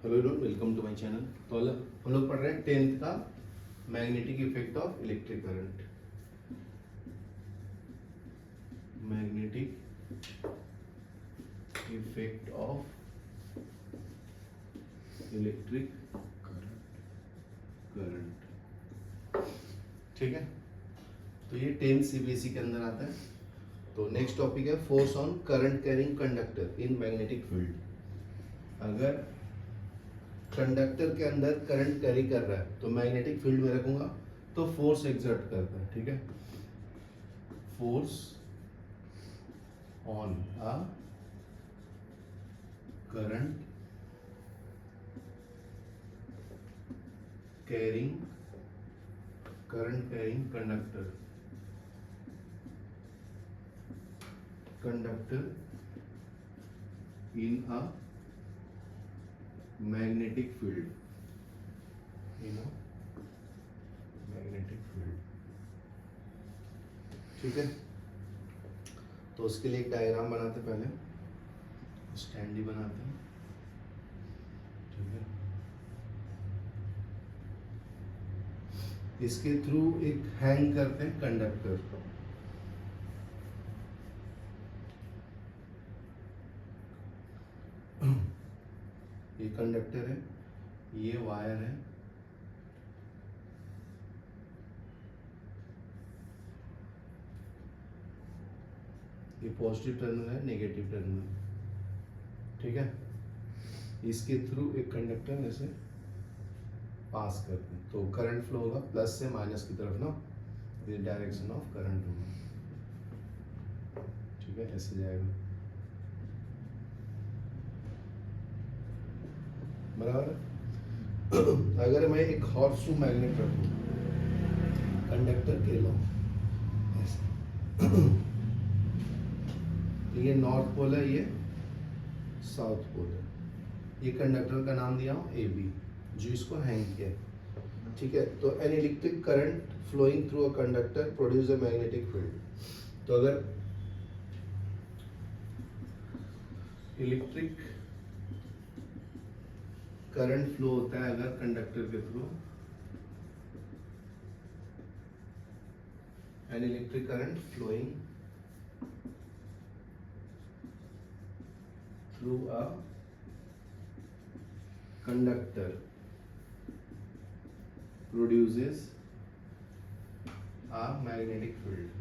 Hello everyone, welcome to my channel. तो हम लोग पढ़ रहे हैं 10th का magnetic effect of electric current. Magnetic effect of electric current. ठीक है, तो ये 10th सीबीएसई के अंदर आता है। तो नेक्स्ट टॉपिक है force on current carrying conductor in magnetic field. अगर कंडक्टर के अंदर करंट कैरी कर रहा है तो मैग्नेटिक फील्ड में रखूंगा तो फोर्स एक्सर्ट करता है। ठीक है, force on a current carrying conductor in a magnetic field ठीक है, तो उसके लिए एक डायग्राम बनाते पहले, स्टैंड ही बनाते हैं। ठीक है, इसके थ्रू एक हैंग करते हैं कंडक्टर। ये कंडक्टर है, ये वायर है, ये पॉजिटिव टर्मिनल है, नेगेटिव टर्मिनल। ठीक है, इसके थ्रू एक कंडक्टर ऐसे पास करते हैं तो करंट फ्लो होगा प्लस से माइनस की तरफ ना, ये डायरेक्शन ऑफ करंट होगा। ठीक है, ऐसे जाएगा बराबर। अगर मैं एक हॉर्सशू मैग्नेट रखूं कंडक्टर के लो ऐसे, ये नॉर्थ पोल है, ये साउथ पोल है, ये कंडक्टर का नाम दिया हूं ए बी, जो इसको हैंग किया। ठीक है, तो an electric current flowing through a conductor produce a magnetic field. तो अगर इलेक्ट्रिक करंट फ्लो होता है अगर कंडक्टर के through, an electric current flowing through a conductor produces a magnetic field.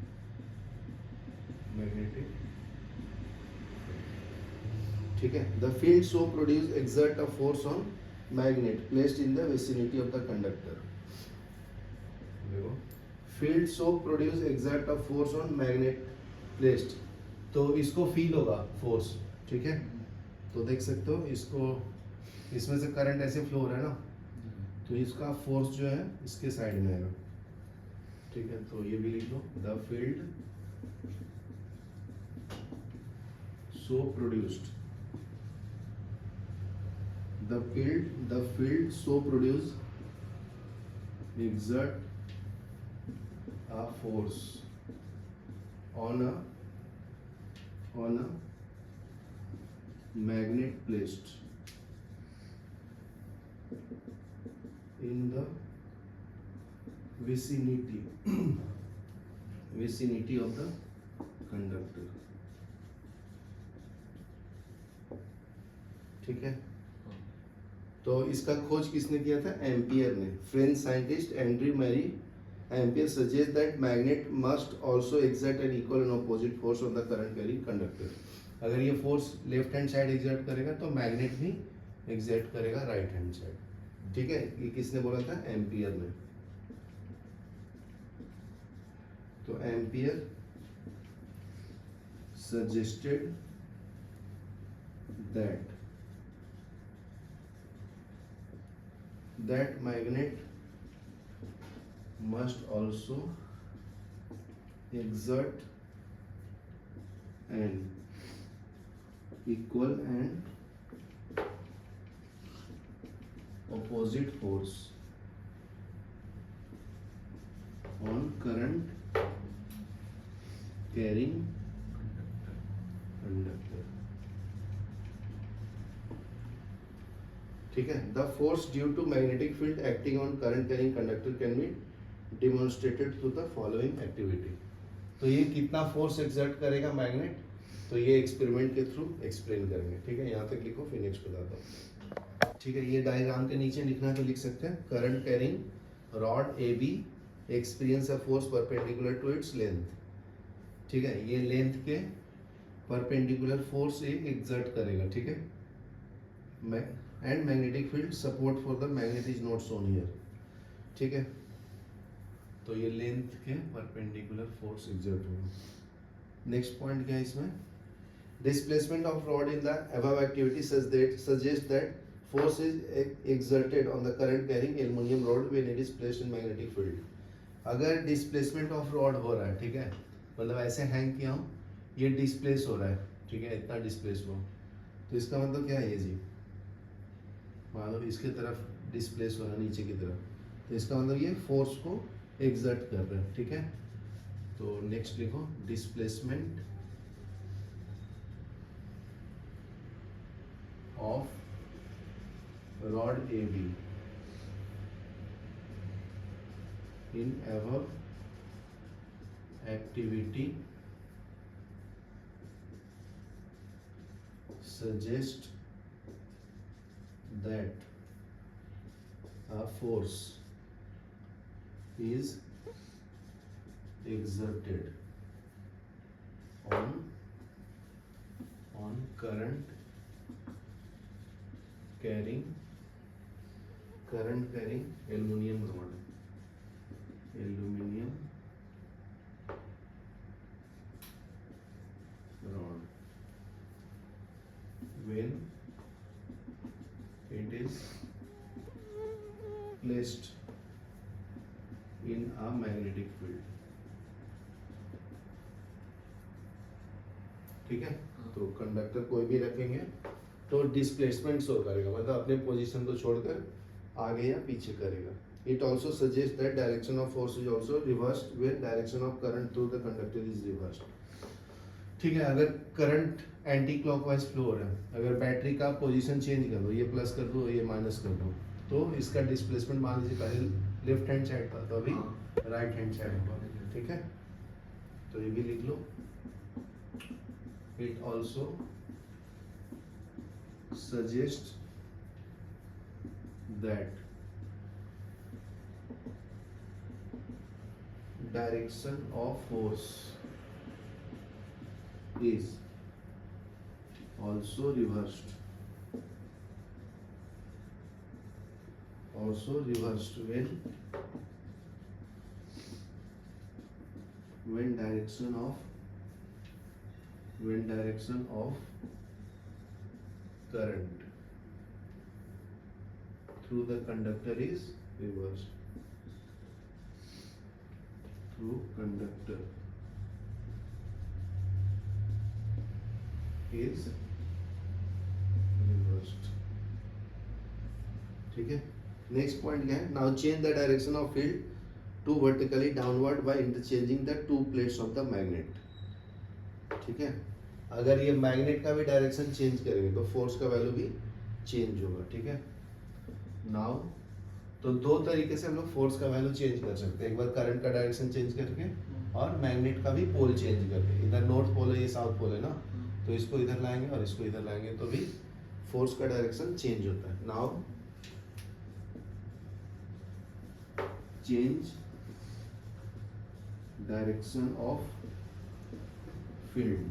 ठीक है, the field so produced exert a force on magnet placed in the vicinity of the conductor. देखो, field so produced exert a force on magnet placed, तो इसको feel होगा force. ठीक है, तो देख सकते हो इसको, इसमें से करंट ऐसे फ्लो हो रहा है ना, तो इसका फोर्स जो है इसके साइड में आएगा। ठीक है, तो ये भी लिख लो, the field so produced, the field so produce exert a force on a magnet placed in the vicinity of the conductor। ठीक है, तो इसका खोज किसने किया था? एम्पियर ने। French scientist Andrew Marie Ampere suggest that magnet must also exert an equal and opposite force on the current carrying conductor. अगर ये force left hand side exert करेगा तो मैग्नेट भी एक्सर्ट करेगा राइट हैंड साइड। ठीक है, ये किसने बोला था? एम्पियर ने। तो ampere suggested that magnet must also exert an equal and opposite force on current carrying conductor। ठीक है, the force due to magnetic field acting on current carrying conductor can be demonstrated through the following activity. तो ये कितना force exert करेगा magnet, तो ये experiment के through explain करेंगे। ठीक है, यहाँ तक लिखो, फिर नेक्स्ट बताता हूँ। ठीक है, ये डायग्राम के नीचे लिखना तो लिख सकते हैं, current carrying rod A B experience a force perpendicular to its length. ठीक है, ये लेंथ के परपेंडिकुलर फोर्स ये एक्सर्ट करेगा। ठीक है, and magnetic field support for the magnet is not shown here. ठीक है, तो ये लेंथ के परपेंडिकुलर फोर्स एक्सर्ट होगा। नेक्स्ट पॉइंट क्या है इसमें, displacement of rod in the above activity suggests that force is exerted on the current carrying aluminum rod when it is placed in magnetic field। अगर displacement of rod हो रहा है, ठीक है, मतलब ऐसे हैंग किया हूँ, ये डिस्प्लेस हो रहा है, ठीक है, इतना डिस्प्लेस हुआ, तो इसका मतलब क्या है ये जी, मान लो इसके तरफ डिस्प्लेस हो रहा है नीचे की तरफ, तो इसका मतलब ये फोर्स को एक्सर्ट कर रहा है। ठीक है, तो नेक्स्ट लिखो, displacement of rod AB in above activity suggests that a force is exerted on current carrying aluminum rod when it is placed in a magnetic field। ठीक है, तो कंडक्टर कोई भी रखेंगे तो डिस्प्लेसमेंट शो करेगा, मतलब अपने पोजीशन को छोड़कर आगे या पीछे करेगा। It also suggest that direction of force is also reversed when direction of current through the conductor is reversed. ठीक है, अगर करंट एंटी क्लॉकवाइज फ्लो हो रहा है, अगर बैटरी का पोजीशन चेंज कर दो, ये प्लस कर दो, ये माइनस कर दो, तो इसका डिस्प्लेसमेंट मान लीजिए पहले लेफ्ट हैंड साइड था, तो अभी राइट हैंड साइड होगा। ठीक है, तो ये भी लिख लो। It also suggests that direction of force is also reversed when direction of current through the conductor is reversed। through conductor is reversed। ठीक है, नेक्स्ट पॉइंट क्या है, now change the direction of field to vertically downward by interchanging the two plates of the magnet. ठीक है, अगर ये magnet का भी डायरेक्शन चेंज करेंगे तो फोर्स का वैल्यू भी चेंज होगा। ठीक है, नाउ तो दो तरीके से हम लोग फोर्स का वैल्यू चेंज कर सकते हैं, एक बार करंट का डायरेक्शन चेंज करके और मैग्नेट का भी पोल चेंज करके। इधर नॉर्थ पोल है, ये साउथ पोल है ना, तो इसको इधर लाएंगे और इसको इधर लाएंगे तो भी फोर्स का डायरेक्शन चेंज होता है। Now change direction of field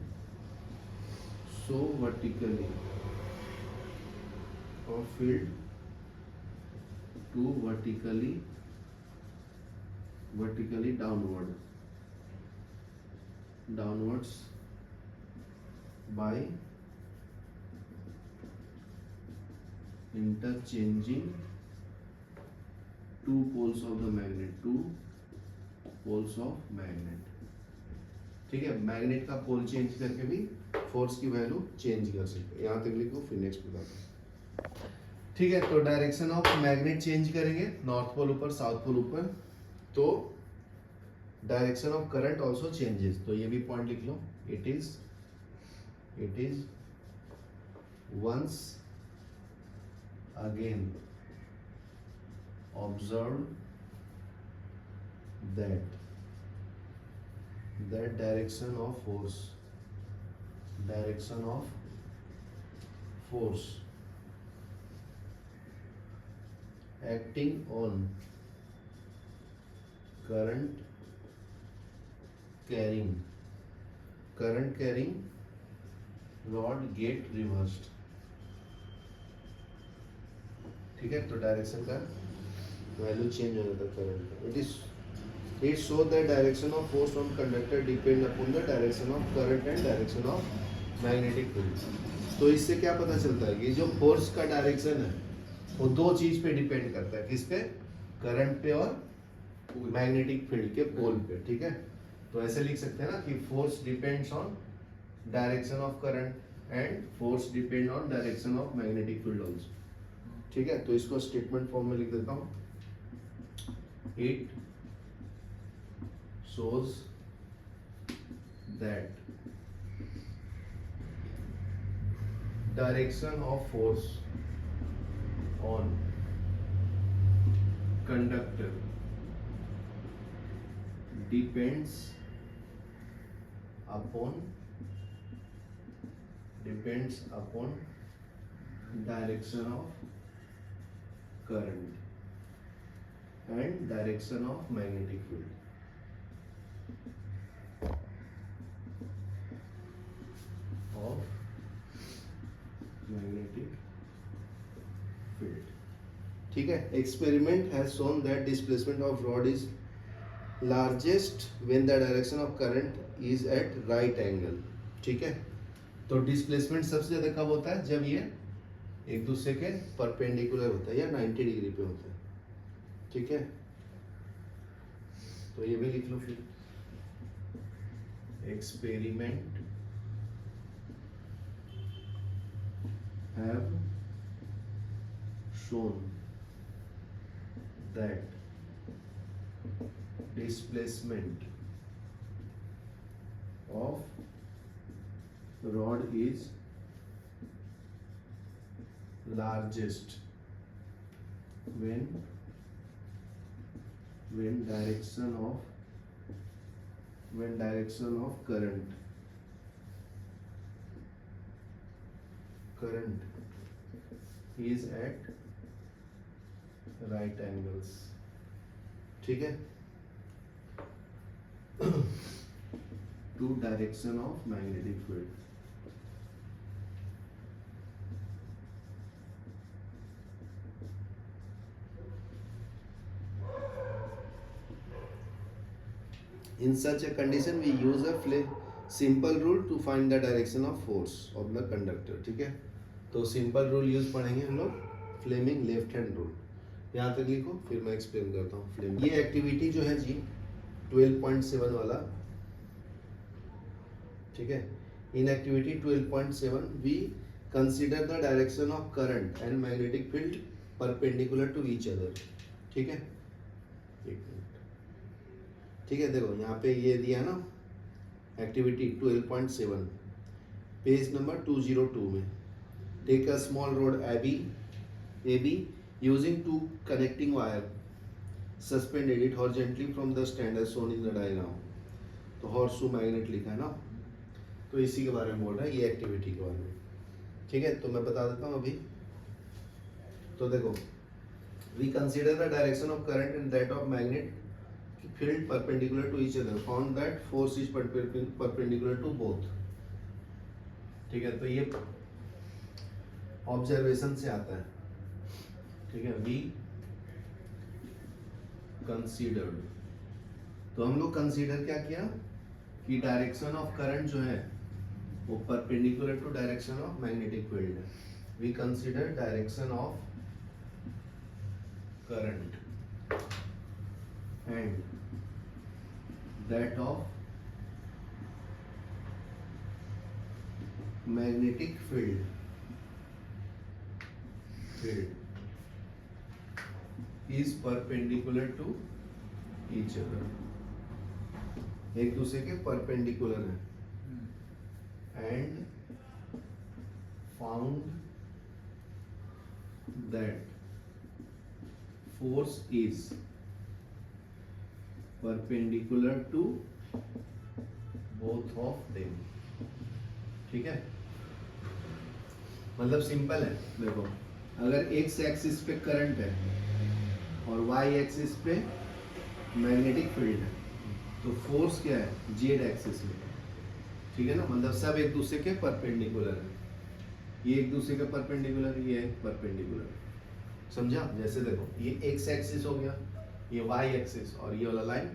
so vertically of field to vertically downwards by interchanging two poles of the magnet। ठीक है, मैग्नेट का पोल चेंज करके भी फोर्स की वैल्यू चेंज कर सकते हैं। यहाँ तक लिखो, फिर नेक्स्ट बताता हूँ। ठीक है, तो डायरेक्शन ऑफ मैग्नेट चेंज करेंगे, नॉर्थ पोल ऊपर साउथ पोल ऊपर, तो direction of current also changes. तो ये भी पॉइंट लिख लो, it is once again observe that direction of force acting on current carrying rod get reversed. ठीक है, तो डायरेक्शन का वैल्यू चेंज हो जाता है करंट का. It show the direction of force on conductor depend upon the direction of current and direction of magnetic field. तो इससे क्या पता चलता है कि जो फोर्स का डायरेक्शन है वो दो चीज पे डिपेंड करता है. किस पे? करंट पे और मैग्नेटिक फील्ड के पोल पे. ठीक है, तो ऐसे लिख सकते हैं ना कि force depends on direction of current and force depend on direction of magnetic field also. ठीक है, तो इसको स्टेटमेंट फॉर्म में लिख देता हूँ. It shows that direction of force on conductor depends upon direction of current and direction of magnetic field. Of magnetic field. ठीक है, experiment has shown that displacement of rod is largest when the direction of current is at right angle. ठीक है, तो displacement सबसे ज्यादा कब होता है? जब ये एक दूसरे के परपेंडिकुलर होता है या 90 डिग्री पे होता है. ठीक है, तो ये भी लिख लो फिर. Experiment have shown that displacement of rod is largest when direction of current is at right angles. ठीक है, to direction of magnetic field. In such a condition we use a simple rule to find the direction of force of the conductor. ठीक है, तो simple rule use पढ़ेंगे हम लोग, Fleming left hand rule. यहाँ तक लिखो, फिर मैं एक्सप्लेन करता हूँ. फ्लेमिंग, ये एक्टिविटी जो है जी 12.7 वाला. ठीक है, in activity 12.7 we consider the direction of current and magnetic field perpendicular to each other. ठीक है, एक मिनट. ठीक है, देखो यहाँ पे ये दिया ना एक्टिविटी 12.7 पेज नंबर 202 में. Take a small rod AB using two connecting wire. Suspended it horizontally from the stand as shown in the diagram. तो horseshoe magnet लिखा है ना, तो इसी के बारे में बोल रहा है, ये एक्टिविटी के बारे में. ठीक है, तो मैं बता देता हूँ अभी. तो देखो, we consider the direction of current and that of magnet field perpendicular to each other. Found that force is perpendicular to both. ठीक है, तो ये ऑब्जर्वेशन से आता है. ठीक है, वी कंसीडर्ड, तो हम लोग कंसीडर क्या किया कि डायरेक्शन ऑफ करंट जो है वो perpendicular to direction of magnetic field है. We consider direction of current and that of magnetic field is perpendicular to each other. एक दूसरे के परपेंडिकुलर है. And found that force is perpendicular to both of them। ठीक है, मतलब simple है। देखो अगर एक्स एक्सिस पे करंट है और वाई एक्सिस पे मैग्नेटिक फील्ड है तो फोर्स क्या है जेड एक्सिस में। ठीक है ना, मतलब सब एक दूसरे के परपेंडिकुलर है। ये एक दूसरे के परपेंडिकुलर, ये परपेंडिकुलर। समझा? जैसे देखो ये एक्स एक्सिस हो गया, ये वाई एक्सिस और ये वाला लाइन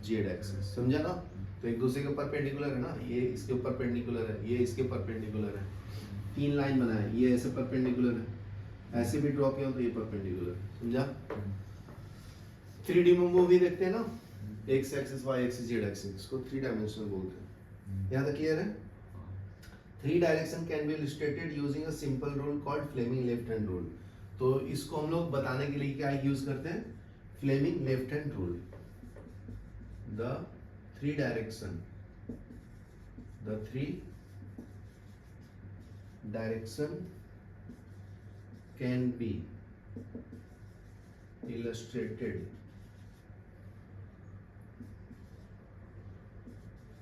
जेड एक्सिस। समझा ना? तो एक दूसरे के परपेंडिकुलर है ना, ये इसके ऊपर परपेंडिकुलर है, ये इसके परपेंडिकुलर है। तीन लाइन बनाए, ये ऐसे परपेंडिकुलर है, ऐसे भी ड्रॉ किया तो ये परपेंडिकुलर। समझा? 3D में मूवी देखते हैं ना, X axis Y axis Z axis, इसको 3 डायमेंशनल बोलते हैं। यहाँ तक क्लियर है? 3 direction can be illustrated using a simple rule called Fleming left hand rule. तो इसको हम लोग बताने के लिए क्या यूज करते हैं? Fleming left hand rule. The 3 direction can be illustrated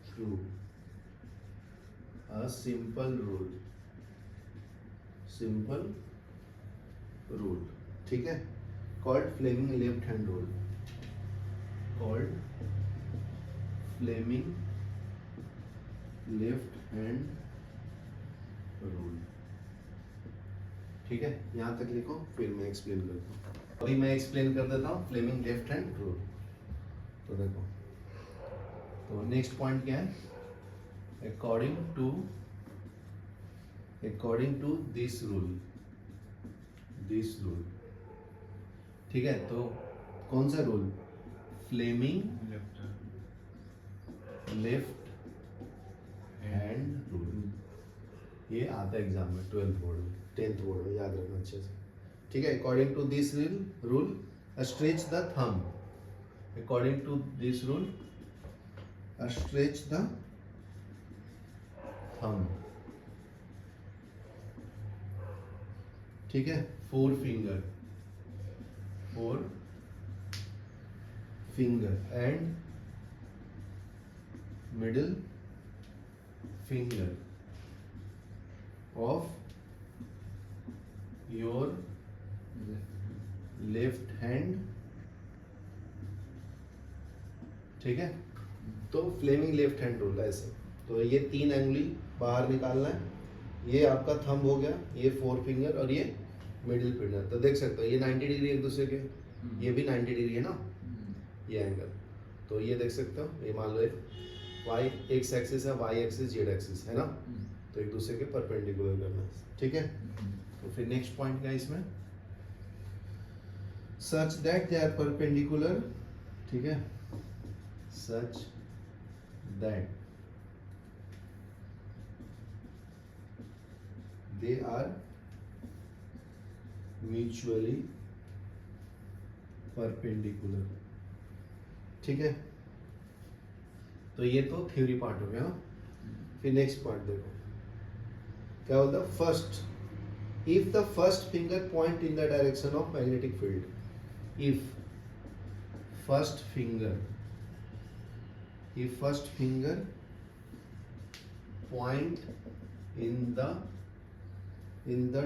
through a simple rule। ठीक है, called Fleming left hand rule, ठीक है, यहां तक लिखो, फिर मैं एक्सप्लेन करता हूँ। अभी मैं एक्सप्लेन कर देता हूँ फ्लेमिंग लेफ्ट हैंड रूल। तो देखो, तो नेक्स्ट पॉइंट क्या है? According to this rule. ठीक है, तो कौन सा rule? Fleming left hand rule. ये आता है एग्जाम में 12th बोर्ड में, 10th बोर्ड में, याद रखना अच्छे से। ठीक है, according to this rule stretch the thumb. According to this rule stretch the thumb. ठीक है, 4 finger and middle finger of your left hand। ठीक है, तो फ्लेमिंग लेफ्ट हैंड रूल ऐसे। तो ये 3 एंगुली बाहर निकालना है, ये आपका थंब हो गया, ये 4 फिंगर और ये मिडिल फिंगर। तो देख सकते हो ये 90 डिग्री एक दूसरे के, ये भी 90 डिग्री है ना, ये एंगल। तो ये देख सकते हो, ये मान लो वाई एक्स एक्सिस है, वाई एक्सिस जेड एक्सिस है ना, तो एक दूसरे के परपेंडिकुलर करना है। ठीक है, तो फिर नेक्स्ट पॉइंट क्या है इसमें? Such that they are perpendicular. ठीक है, such that they are mutually perpendicular. ठीक है, तो ये तो थ्योरी पार्ट हो गया। फिर नेक्स्ट पार्ट देखो क्या बोलता है? First, if the first finger point in the direction of magnetic field. If first finger point in the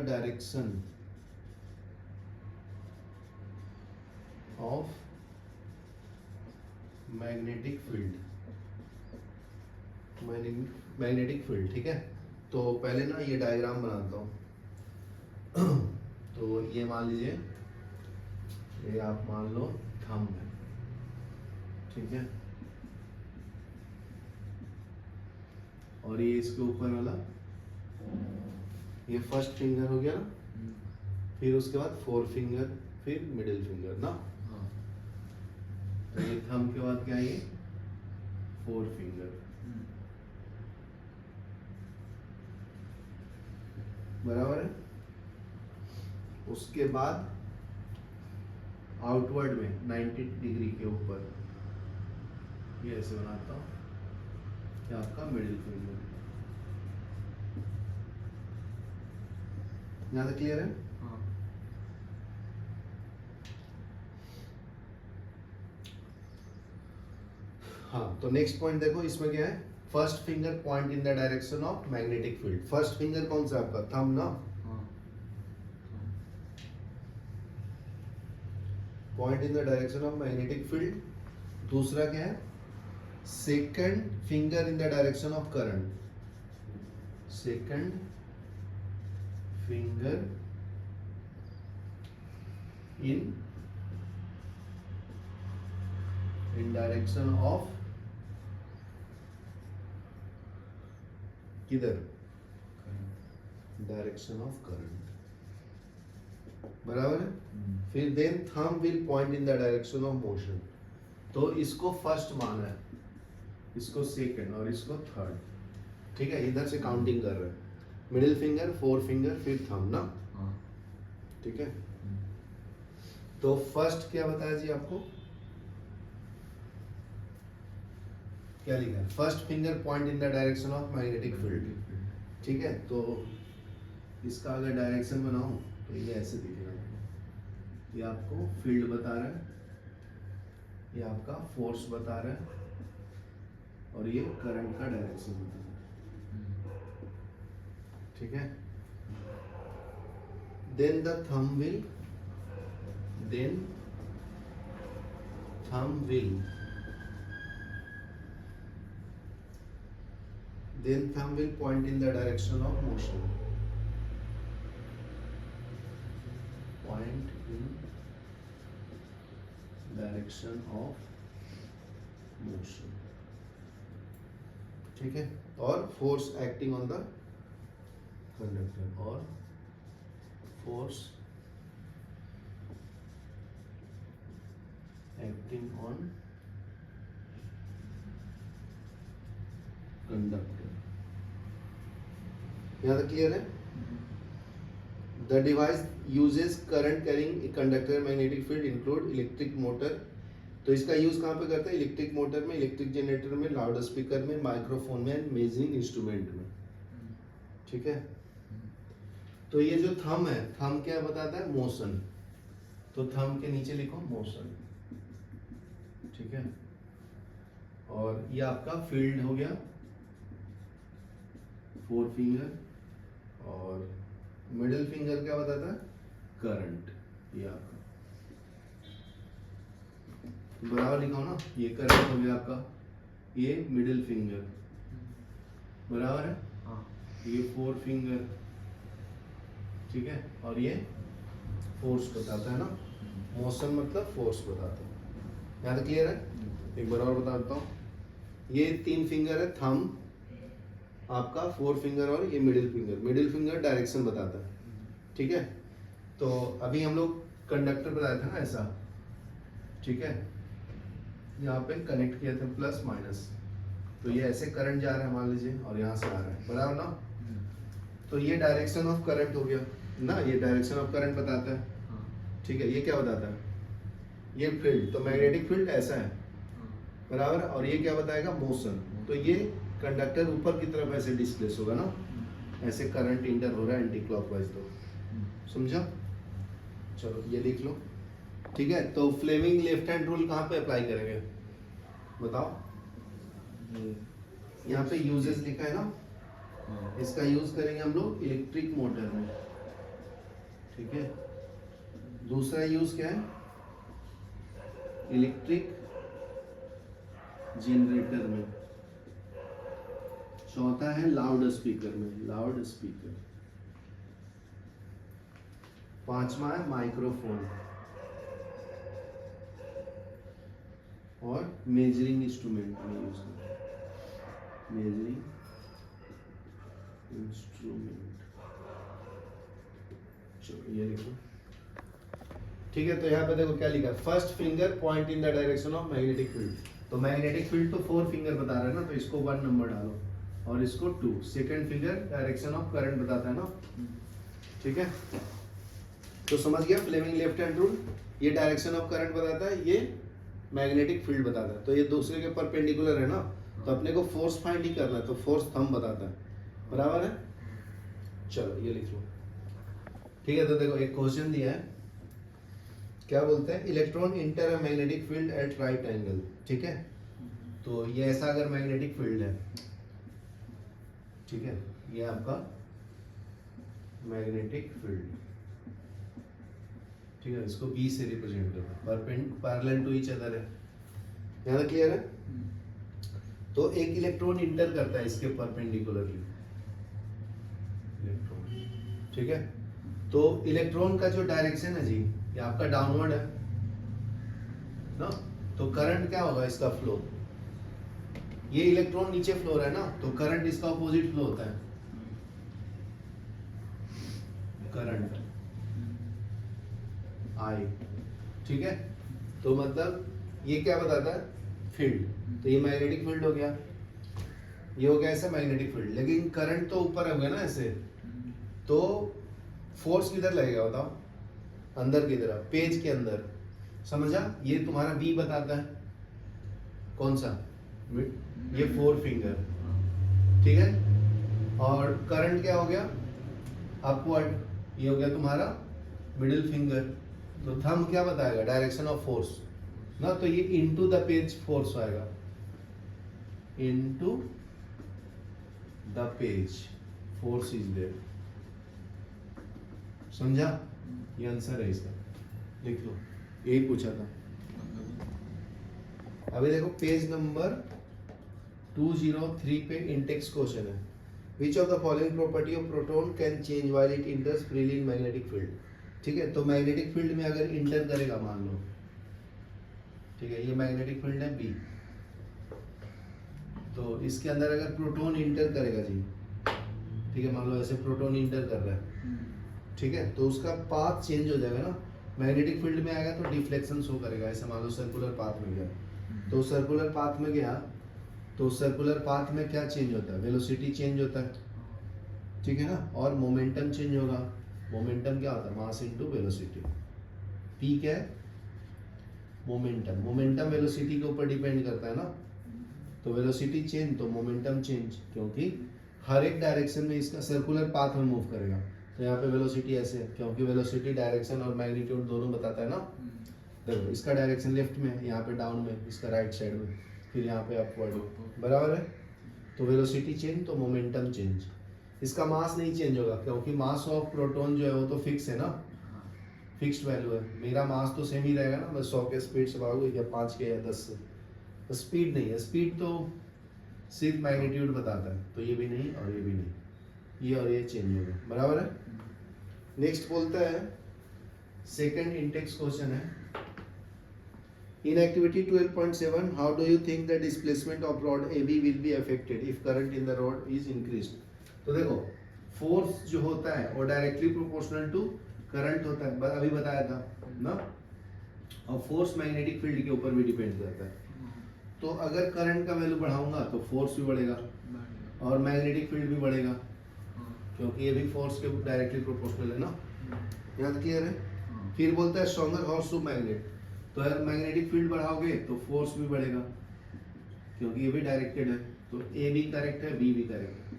direction of magnetic field. ठीक है, तो पहले ना ये डायग्राम बनाता हूँ। तो ये मान लीजिए, ये आप मान लो थंब है। ठीक है, और ये इसके ऊपर वाला ये फर्स्ट फिंगर हो गया ना, फिर उसके बाद 4 फिंगर, फिर मिडिल फिंगर ना। तो ये थंब के बाद क्या है? ये 4 फिंगर। बराबर है। उसके बाद आउटवर्ड में 90 डिग्री के ऊपर ये ऐसे बनाता हूँ, ये आपका मिडिल फिंगर। यहाँ तक क्लियर है? हाँ। हाँ, तो नेक्स्ट पॉइंट देखो, इसमें क्या है, first finger point in the direction of magnetic field. First finger कौन सा आपका, थंब ना, point in the direction of magnetic field. दूसरा क्या है, second finger in the direction of current, second finger in direction of, किधर, direction of current, बराबर है। फिर then thumb will point in the direction of motion. तो इसको first माना है, इसको सेकंड और इसको थर्ड, ठीक है, इधर से काउंटिंग कर रहे हैं, मिडिल फिंगर, फोर फिंगर, फिर थंब ना, ठीक है। तो फर्स्ट क्या बताया जी आपको, क्या लिखा है, first finger point in the direction of magnetic field, ठीक है। तो इसका अगर डायरेक्शन बनाऊं तो ये ऐसे दिखेगा, ये आपको फील्ड बता रहा है, ये आपका फोर्स बता रहा है, और ये करंट का डायरेक्शन बता रहा है, ठीक है। Then the thumb will, then thumb will point in the direction of motion, point in direction of motion, ठीक है। और force acting on the conductor, और force acting on conductor, यहाँ तक क्लियर है। The device uses current carrying a conductor magnetic field include electric motor। तो इसका use कहाँ पे करते हैं, इलेक्ट्रिक मोटर में, इलेक्ट्रिक जनरेटर में, लाउड स्पीकर में, माइक्रोफोन में, मेजरिंग इंस्ट्रूमेंट में, ठीक है। तो ये जो थंब है, थंब क्या बताता है, मोशन। तो थंब के नीचे लिखो मोशन, ठीक है। और ये आपका फील्ड हो गया, फोर फिंगर, और मिडिल फिंगर क्या बताता है, करंट, ये आपका बराबर लिखा हो ना, ये करंट हो गया आपका, ये मिडिल फिंगर, बराबर है, ये फोर फिंगर, ठीक है, और ये फोर्स बताता है ना, मोशन मतलब फोर्स बताता है। यहाँ तक क्लियर है। एक बार और बता देता हूँ, ये तीन फिंगर है, थंब आपका, फोर फिंगर, और ये middle finger. Middle finger direction बताता है, ठीक है। तो अभी हम लोग कंडक्टर बताया था ना ऐसा, ठीक है, यहाँ पे कनेक्ट किया था प्लस माइनस, तो ये ऐसे करंट जा रहा है मान लीजिए, और यहाँ से आ रहा है, बराबर ना। तो ये डायरेक्शन ऑफ करंट हो गया ना, ये डायरेक्शन ऑफ करंट बताता है, ठीक है। ये क्या बताता है, ये फील्ड, तो मैग्नेटिक फील्ड ऐसा है, बराबर। और ये क्या बताएगा, मोशन। तो ये कंडक्टर ऊपर की तरफ ऐसे डिस्प्लेस होगा ना, ऐसे करंट इंटर हो रहा है एंटी क्लॉकवाइज, तो समझा। चलो ये लिख लो, ठीक है। तो फ्लेमिंग लेफ्ट हैंड रूल कहाँ पे अप्लाई करेंगे बताओ, यहाँ पे यूजेस लिखा है ना, इसका यूज करेंगे हम लोग इलेक्ट्रिक मोटर में, ठीक है। दूसरा यूज क्या है, इलेक्ट्रिक जनरेटर में। चौथा है लाउड स्पीकर में, लाउड स्पीकर। पांचवा है माइक्रोफोन और मेजरिंग इंस्ट्रूमेंट में यूज करते हैं, मेजरिंग इंस्ट्रूमेंट। चलो ये लिखो, ठीक है। तो यहाँ पे देखो क्या लिखा है, first finger point in the direction of magnetic field. तो मैग्नेटिक फील्ड तो फोर फिंगर बता रहा है ना, तो इसको 1 नंबर डालो और इसको 2। Second finger direction of current बताता है ना, ठीक है। तो समझ गया फ्लेमिंग लेफ्ट हैंड रूल, ये डायरेक्शन ऑफ करंट बताता है, ये मैग्नेटिक फील्ड बताता है। तो ये दूसरे के परपेंडिकुलर है ना, तो अपने को फोर्स फाइंड ही करना है, तो फोर्स थंब बताता है, बराबर है। चलो ये लिख लो, ठीक है। तो देखो एक क्वेश्चन दिया है, क्या बोलते हैं, electron inter a magnetic field at right angle, ठीक है। तो ये ऐसा अगर मैग्नेटिक फील्ड है, ठीक है, ये आपका मैग्नेटिक फील्ड, ठीक है, इसको B से रिप्रेजेंट करना, पैरेलल टू ईच अदर है, यहाँ तक क्लियर है। तो एक इलेक्ट्रॉन इंटर करता है इसके परपेंडिकुलरली, इलेक्ट्रॉन, ठीक है। तो इलेक्ट्रॉन का जो डायरेक्शन है जी, ये आपका डाउनवर्ड है ना, तो करंट क्या होगा इसका फ्लो, ये इलेक्ट्रॉन नीचे फ्लो रहा है ना, तो करंट इसका ऑपोजिट फ्लो होता है, करंट आई, ठीक है। तो मतलब ये क्या बताता है, फील्ड, तो ये मैग्नेटिक फील्ड हो गया, ये हो गया ऐसा मैग्नेटिक फील्ड, लेकिन करंट तो ऊपर हो गया ना ऐसे, तो फोर्स किधर लगेगा बताओ, अंदर की तरफ, पेज के अंदर, समझा। ये तुम्हारा बी बताता है, कौन सा, ये 4 फिंगर, ठीक है। और करंट क्या हो गया, अपवर्ड, ये हो गया तुम्हारा मिडिल फिंगर, तो थंब क्या बताएगा, डायरेक्शन ऑफ फोर्स ना, तो ये इनटू द पेज फोर्स आएगा, into the page force is there, समझा, ये आंसर है इसका, लिख लो, यही पूछा था। अभी देखो पेज नंबर 203 पे इंटेक्स क्वेश्चन है, which of the following property of proton can change while it इंटर्स freely in magnetic field, ठीक है। तो मैग्नेटिक फील्ड में अगर इंटर करेगा, मान लो, ठीक है, ये मैग्नेटिक फील्ड है बी, तो इसके अंदर अगर प्रोटॉन इंटर करेगा जी, ठीक है, मान लो ऐसे प्रोटॉन इंटर कर रहा है, ठीक है, तो उसका पाथ चेंज हो जाएगा ना, मैग्नेटिक फील्ड में आएगा तो डिफ्लेक्शन शो करेगा, ऐसे मान लो सर्कुलर पाथ में गया, तो सर्कुलर पाथ में गया, तो सर्कुलर पाथ में क्या चेंज होता है, वेलोसिटी चेंज होता है, ठीक है ना, और मोमेंटम चेंज होगा, मोमेंटम क्या होता है, मास इनटू वेलोसिटी, पी क्या है, मोमेंटम, मोमेंटम वेलोसिटी के ऊपर डिपेंड करता है ना, तो वेलोसिटी चेंज तो मोमेंटम चेंज, क्योंकि हर एक डायरेक्शन में इसका सर्कुलर पाथ में मूव करेगा, तो यहाँ पे वेलोसिटी ऐसे है, क्योंकि वेलोसिटी डायरेक्शन और मैग्नीट्यूड दोनों बताता है ना, देखो इसका डायरेक्शन लेफ्ट में, यहाँ पे डाउन में, इसका राइट साइड में, फिर यहाँ पे अपवर्ड, बराबर है। तो वेलोसिटी चेंज तो मोमेंटम चेंज, इसका मास नहीं चेंज होगा, क्योंकि मास ऑफ प्रोटॉन जो है वो तो फिक्स है ना, फिक्स्ड वैल्यू है, मेरा मास तो सेम ही रहेगा ना, मैं 100 के स्पीड से भागूँ या 5 के या 10 से, तो स्पीड नहीं है, स्पीड तो सिर्फ मैग्नीट्यूड बताता है, तो ये भी नहीं और ये भी नहीं, ये और ये चेंज होगा, बराबर है। नेक्स्ट बोलता है, सेकंड इंटेक्स क्वेश्चन है, in activity 12.7 how do you think the displacement of rod AB will be affected if current in the rod is increased। तो देखो फोर्स जो होता है वो डायरेक्टली प्रोपोर्शनल टू करंट होता है, अभी बताया था ना, और फोर्स मैग्नेटिक फील्ड के ऊपर भी डिपेंड करता है, तो अगर करंट का वैल्यू बढ़ाऊंगा तो फोर्स भी बढ़ेगा और मैग्नेटिक फील्ड भी बढ़ेगा, क्योंकि ये भी फोर्स के डायरेक्टली प्रोपोर्शनल है ना, यहाँ तक क्लियर है। फिर बोलता है स्ट्रॉन्गर हॉर्स टू मैग्नेट, तो अगर मैग्नेटिक फील्ड बढ़ाओगे तो फोर्स भी बढ़ेगा, क्योंकि ये भी डायरेक्टेड है, तो ए भी करेक्ट है, बी भी करेक्ट है,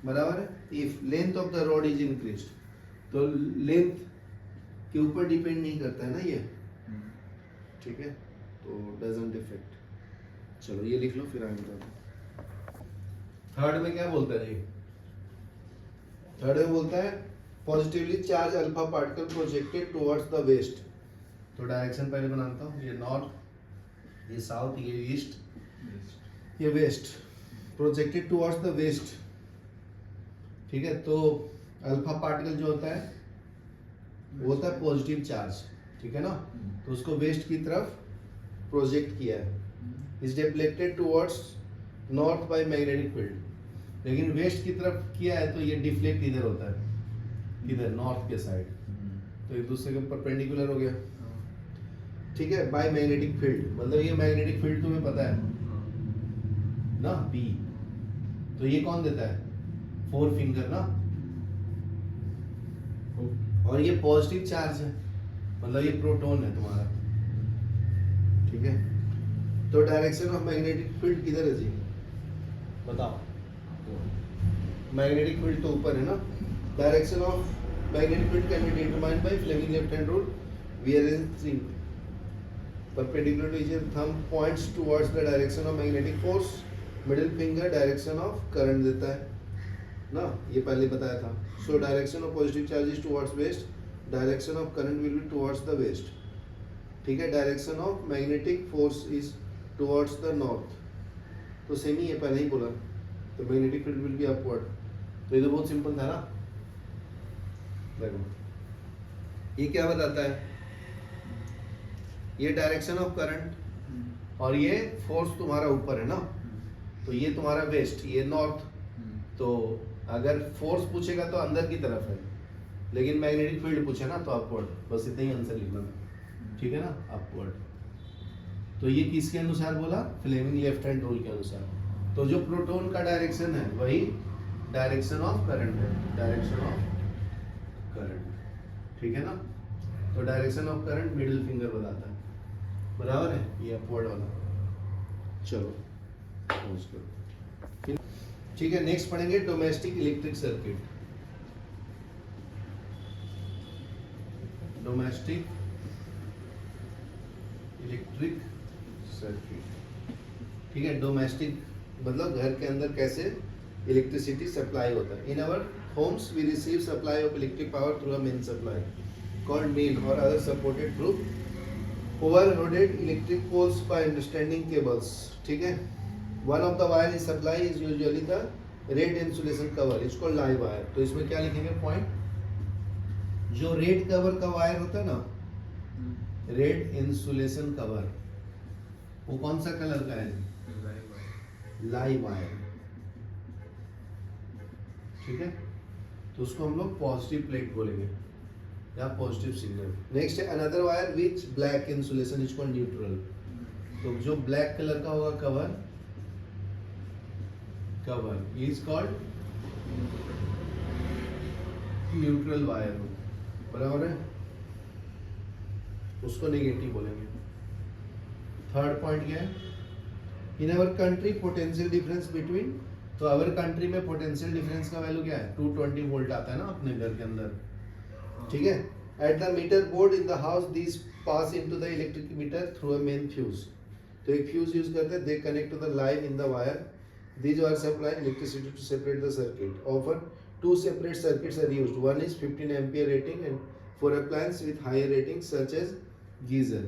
बराबर है। If length of the rod is increased, तो लेंथ के ऊपर डिपेंड नहीं करता है ना ये, ठीक है, तो डजंट इफेक्ट। चलो ये लिख लो, फिर आगे बताते हैं। थर्ड में क्या बोलता है, थर्ड में बोलता है positively charge alpha particle projected towards the west, तो डायरेक्शन पहले बनाता हूँ, ये नॉर्थ, ये साउथ, ये ईस्ट, ये west, projected towards the west, ठीक है। तो अल्फा पार्टिकल जो होता है वो होता है पॉजिटिव चार्ज, ठीक है ना, तो उसको वेस्ट की तरफ प्रोजेक्ट किया है, is deflected towards north by magnetic field, लेकिन वेस्ट की तरफ किया है तो ये डिफ्लेक्ट इधर होता है, इधर नॉर्थ के साइड, तो एक दूसरे के परपेंडिकुलर हो गया, ठीक है, बाय मैग्नेटिक फील्ड, मतलब ये मैग्नेटिक फील्ड तुम्हें पता है ना, बी, तो ये कौन देता है, 4 फिंगर ना, और ये पॉजिटिव चार्ज है, मतलब ये प्रोटॉन है तुम्हारा, ठीक है। तो डायरेक्शन ऑफ मैग्नेटिक फील्ड किधर है जी, बताओ, मैग्नेटिक फील्ड तो ऊपर है ना, direction of magnetic field can be determined by Fleming left hand rule, we are in perpendicular to each other, thumb points towards the direction of magnetic force, middle finger direction of current देता है ना, ये पहले बताया था. So direction of positive charge is towards west, direction of current will be towards the west. ठीक है, direction of magnetic force is towards the north. तो सेम ही है, पहले ही बोला. तो magnetic field will be upward. तो ये तो बहुत सिंपल था ना. देखो ये क्या बताता है, ये डायरेक्शन ऑफ करंट और ये फोर्स तुम्हारा ऊपर है ना, तो ये तुम्हारा वेस्ट, ये नॉर्थ. तो अगर फोर्स पूछेगा तो अंदर की तरफ है, लेकिन मैग्नेटिक फील्ड पूछे ना तो अपवर्ड. बस इतना ही आंसर लिखना, ठीक है ना, अपवर्ड. तो ये किसके अनुसार बोला, फ्लेमिंग लेफ्ट हैंड रूल के अनुसार. तो जो प्रोटॉन का डायरेक्शन है वही डायरेक्शन ऑफ करंट है, डायरेक्शन ऑफ करंट, ठीक है ना. तो direction of current middle finger बताता है, बराबर है, ये अपवर्ड वाला. चलो ठीक है, नेक्स्ट पढ़ेंगे domestic electric circuit. Domestic electric circuit, ठीक है. डोमेस्टिक मतलब घर के अंदर कैसे इलेक्ट्रिसिटी सप्लाई होता है. In our homes we receive supply of electric power through a main supply called main और other supported through overheaded electric poles by understanding cables. ठीक है. One of the wire is supply is usually the red insulation cover, इसको live wire. तो इसमें क्या लिखेंगे point, जो red cover का वायर होता है ना, रेड इंसुलेशन कवर, वो कौन सा कलर का है, लाइव वायर, ठीक है. तो उसको हम लोग पॉजिटिव प्लेट बोलेंगे या पॉजिटिव सिग्नल. नेक्स्ट है another wire which black insulation is called neutral. तो जो ब्लैक कलर का होगा cover, cover is called neutral wire, बराबर है, उसको नेगेटिव बोलेंगे. थर्ड पॉइंट क्या है, in our country potential difference between. तो अवर कंट्री में पोटेंशियल डिफरेंस का वैल्यू क्या है, 220 वोल्ट आता है ना अपने घर के अंदर, ठीक है. At the meter board in the house this pass into the electric meter through a main fuse. तो एक फ्यूज यूज करते हैं, they connect to the line in the wire. These are supplying electricity to separate the circuit. Often, two separate circuits are used. One is 15 ampere rating and for appliances with higher rating such as geyser.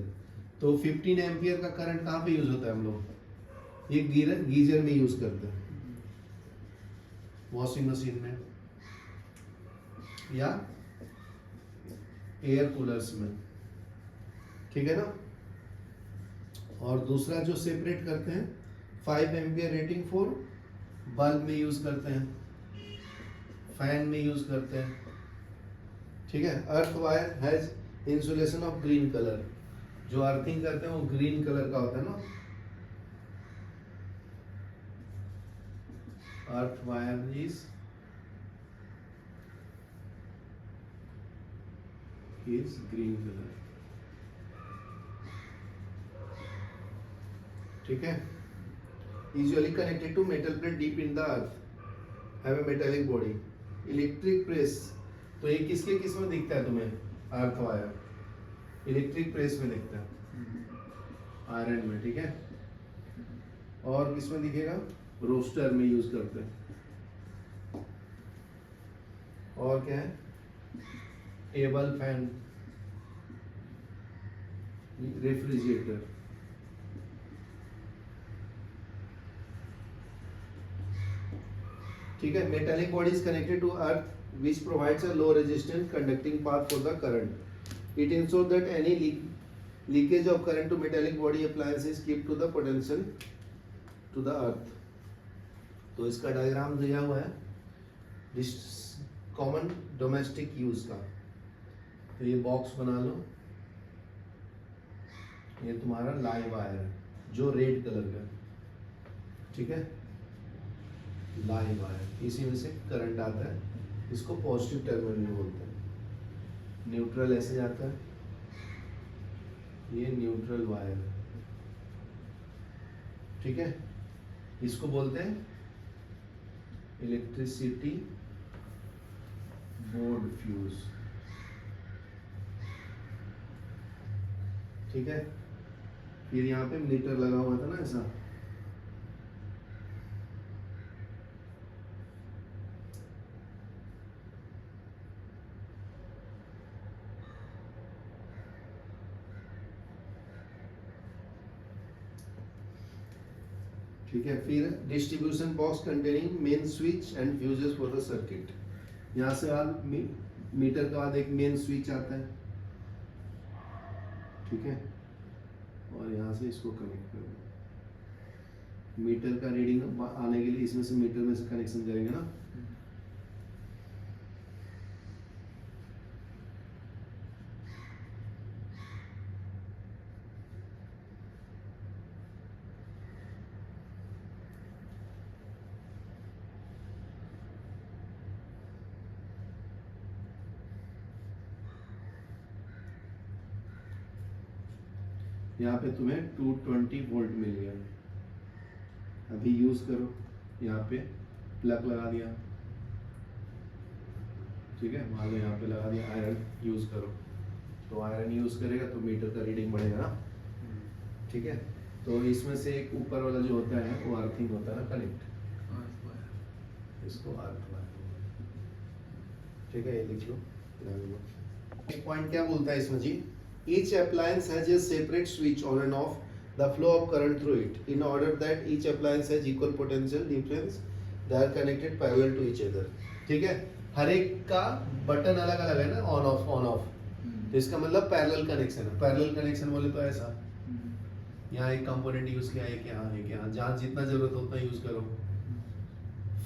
तो 15 ampere का current कहाँ पे use होता है हम लोग, ये geyser में यूज करते हैं, वॉशिंग मशीन में या एयर कूलर्स में, ठीक है ना. और दूसरा जो सेपरेट करते हैं 5 एम्पियर रेटिंग फॉर बल्ब में यूज करते हैं, फैन में यूज करते हैं, ठीक है. Earth wire has insulation of green colour. जो अर्थिंग करते हैं वो ग्रीन कलर का होता है ना. Earth wire is green colour, ठीक है. Usually connected to metal plate deep in the earth, have a metallic body. Electric press, तो ये किसके किस में दिखता है तुम्हें, अर्थ वायर इलेक्ट्रिक प्रेस में दिखता है, आयरन में, ठीक है. और किस में दिखेगा, रोस्टर में यूज करते हैं. और क्या है, टेबल फैन, रेफ्रिजरेटर, ठीक है. Metallic body is connected to earth which provides a low resistance conducting path for the current. It ensures that any leakage of current to metallic body appliances keep to the potential to the earth. तो इसका diagram दिया हुआ है common domestic use का. तो ये box बना लो, ये तुम्हारा लाइव वायर है जो रेड कलर का, ठीक है, लाइव वायर. इसी में से करंट आता है, इसको पॉजिटिव टर्मिनल में बोलते हैं. न्यूट्रल ऐसे जाता है, ये न्यूट्रल वायर, ठीक है. इसको बोलते हैं इलेक्ट्रिसिटी बोर्ड फ्यूज, ठीक है. फिर यहाँ पे मीटर लगा हुआ था ना ऐसा, ठीक है। फिर distribution box containing main switch and fuses for the circuit. यहाँ से बाद मीटर के बाद एक मेन स्विच आता है, ठीक है, और यहाँ से इसको कनेक्ट कर दो। मीटर का रीडिंग आने के लिए इसमें से मीटर में से कनेक्शन करेंगे ना। यहाँ पे तुम्हें 220 वोल्ट मिल गया। अभी यूज करो, यहाँ पे प्लग लगा दिया, ठीक है, मान लो यहाँ पे लगा दिया, आयरन यूज करो, तो आयरन यूज करेगा तो मीटर का रीडिंग बढ़ेगा ना, ठीक है। तो इसमें से एक ऊपर वाला जो होता है वो अर्थिंग होता है ना, कनेक्ट, इसको अर्थ वायर, ठीक है, ये लिख लो। एक पॉइंट क्या बोलता है इसमें जी, each appliance has a separate switch on and off the flow of current through it. In order that each appliance has equal potential difference, they are connected parallel to each other. ठीक है, हर एक का button अलग अलग है ना, on off on off, तो इसका मतलब पैरेलल कनेक्शन है। पैरेलल कनेक्शन बोले तो ऐसा, यहाँ एक कंपोनेंट यूज किया, एक यहाँ, एक यहाँ, जहाँ जितना जरूरत हो उतना यूज करो।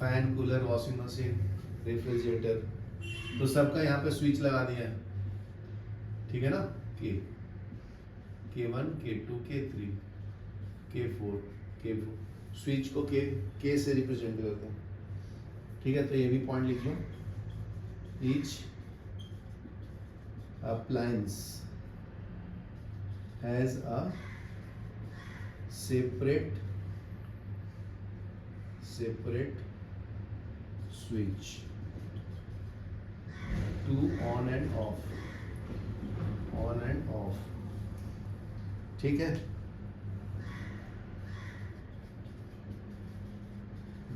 Fan, cooler, washing machine, refrigerator, तो सबका यहाँ पे स्विच लगा दिया है, ठीक है ना। K1, K2, K3, K4, K4, switch को K से रिप्रेजेंट करते हैं, ठीक है। तो ये भी पॉइंट लिख लो, each appliance has a separate switch to on and off, on and off, ठीक है।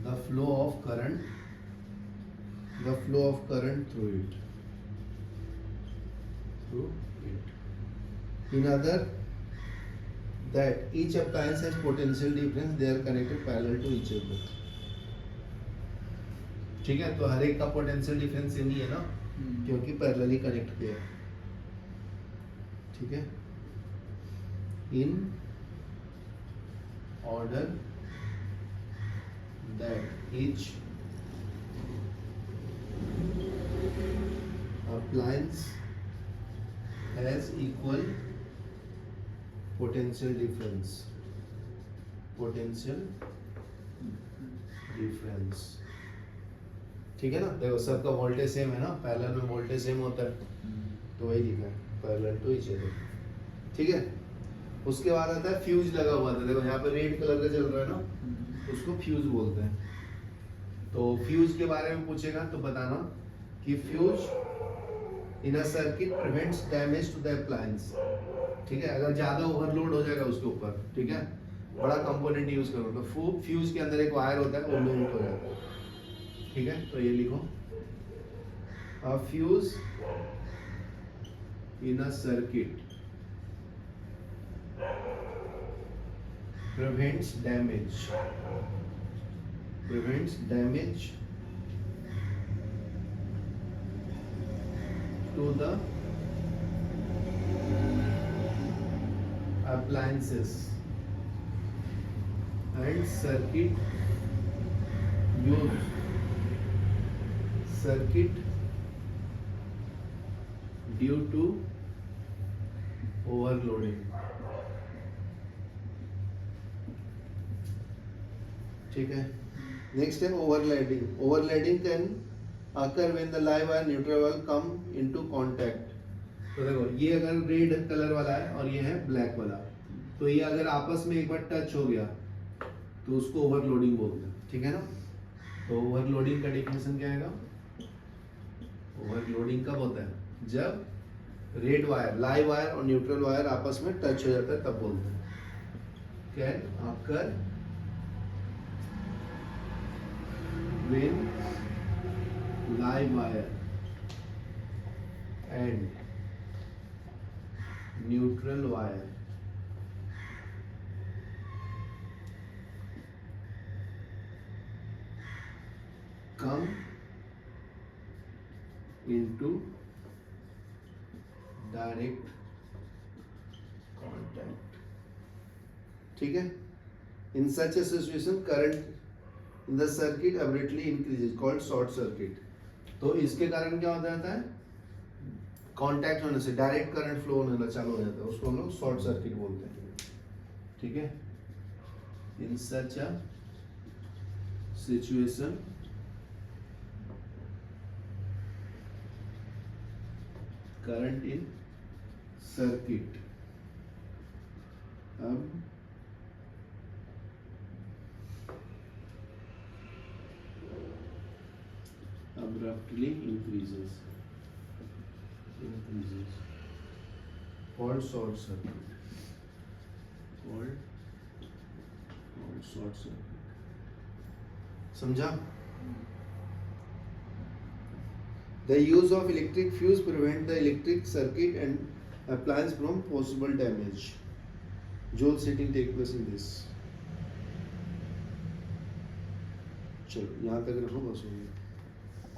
The flow of current through it, in other that each appliance has potential difference, they are connected parallel to each other, ठीक है। तो हर एक का potential difference same ही है ना, क्योंकि पैरेलली कनेक्ट किया है, ठीक है। In order that each appliance has equal potential difference, ठीक है ना। देखो सबका वोल्टेज सेम है ना, पैरेलल में वोल्टेज सेम होता है, तो वही लिखा है, पैरेलल टू ईच अदर, ठीक है। उसके बाद आता है फ्यूज लगा हुआ था, देखो यहाँ पे रेड कलर का चल रहा है ना, उसको फ्यूज बोलते हैं। तो फ्यूज के बारे में पूछेगा तो बताना कि fuse in a circuit prevents damage to the appliance, ठीक है। अगर ज्यादा ओवरलोड हो जाएगा उसके ऊपर, ठीक है, बड़ा कंपोनेंट यूज करो तो फ्यूज के अंदर एक वायर होता है, वो मेल्ट हो जाता है, ठीक है। तो ये लिखो, अ fuse in a circuit prevents damage to the appliances and circuit due to overloading, ठीक है। नेक्स्ट है overloading. Overloading can occur when the live wire neutral wire come into contact. तो देखो ये अगर रेड कलर वाला है और ये है ब्लैक वाला, तो ये अगर आपस में एक बार टच हो गया तो उसको ओवरलोडिंग बोलते हैं, ठीक है ना। तो ओवरलोडिंग का डेफिनेशन क्या आएगा, ओवरलोडिंग कब होता है, जब रेड वायर, लाइव वायर और न्यूट्रल वायर आपस में टच हो जाता है तब बोलते हैं, can occur when live wire and neutral wire come into direct contact. ठीक है. In such a situation, current in the circuit abruptly increases, called short circuit. तो इसके कारण क्या हो जाता है, कांटेक्ट होने से डायरेक्ट करंट फ्लो होने चालू हो जाता है, उसको हम लोग शॉर्ट सर्किट बोलते हैं. ठीक है. In such a situation current in circuit अब abruptly increases called short circuit, called short circuit. समझा. The use of electric fuse prevent the electric circuit and appliance from possible damage. Joule setting take place in this. चलो यहाँ तक रखो, बस हो गया.